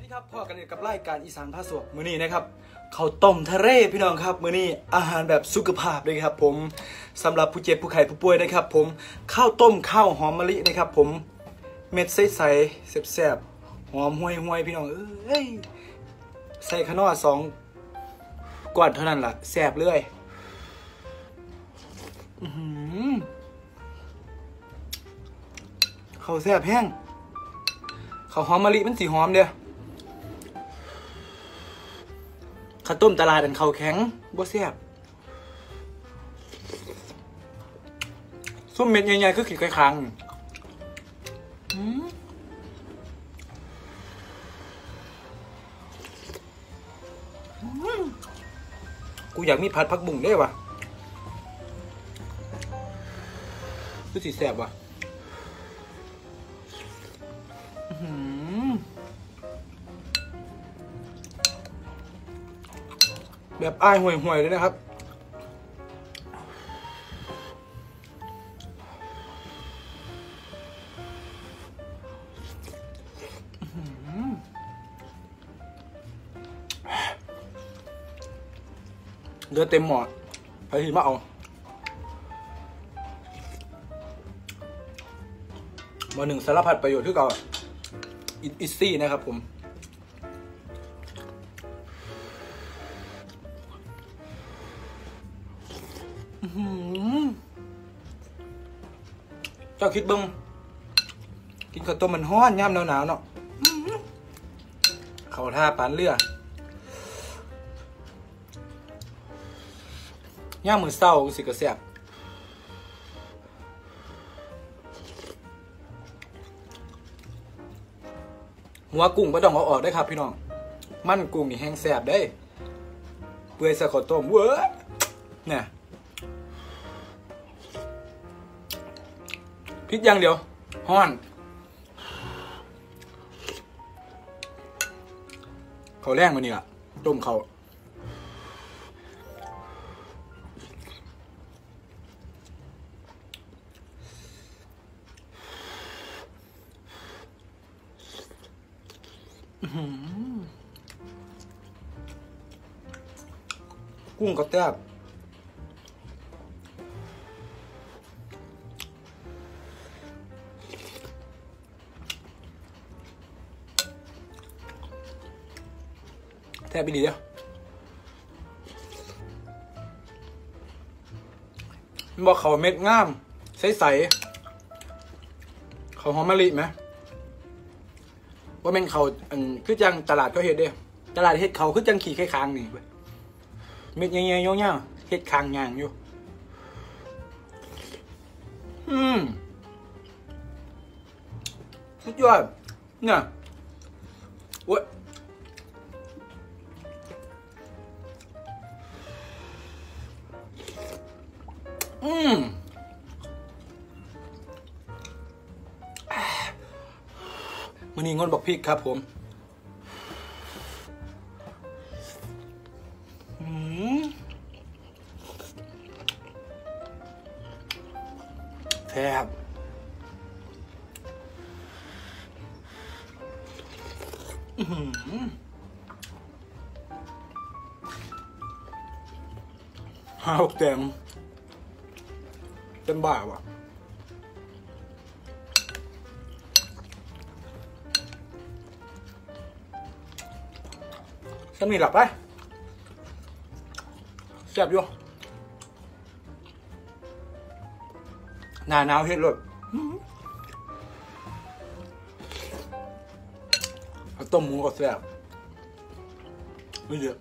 ดีครับพ่อกันกับรายการอีสานพาสวกมื้อนี้นะครับข้าวต้มทะเลพี่น้องครับมื้อนี้อาหารแบบสุขภาพเลยครับผมสำหรับผู้เจ็บผู้ไข้ผู้ป่วยนะครับผมข้าวต้มข้าวหอมมะลินะครับผมเม็ดใสๆแซ่บๆหอมห่วยๆพี่น้องเอ้ยใส่ขนอ2กวาดเท่านั้นล่ะแซ่บเลยข้าวแซ่บแห้งข้าวหอมมะลิมันสีหอมเด้อข้าวต้มตลาดอันข้าวแข็งบ่แซ่บส้มเม็ดใหญ่ๆคือขีดไข่ค้างกูอยากมีผัดผักบุ้งได้ว่ะคือสีแซ่บว่ะแบบอ้ายห่วยๆเลยนะครับเลือดเต็มหมอดไปทีมาเอามา1สารพัดประโยชน์ที่เก่าอิซซี่นะครับผมเจ้าคิดบึงกินข้าวต้มมันฮ้อนย่ำหนาวเนาะเขาท่าปานเรือย่างมือเศร้าสิกระแสบหัวกุ้งไม่ต้องเอาออกได้ครับพี่น้องมันกุ้งนี่แห้งแสบได้เปื่อยใส่ข้าวต้มเว้ยเนี่ยพริกอย่างเดียวฮ้อนเขาแรงมานี่ล่ะต้มเขากุ้งก็แซ่บแทบไม่ดีเดียวบอกเขาเม็ดงามใสๆเขาหอมมะลิไหมว่าเป็นเขาคือจังตลาดเขาเห็ดเด้ตลาดเห็ดเขาคือจังขี่ไข่ค้างนี่เม็ดเงี้ยๆเงี้ยเห็ดค้างย่างอยู่สุดยอดเนี่ยโอ้ยมันนี่งอนบอกพริกครับผมแซ่บห้าวแดงเต็มบ่าว่ะฉันมีหลับไปแซ่บอยู่หน้าหนาวเฮ็ดรสต้มหมูก็แซ่บไม่เยอะ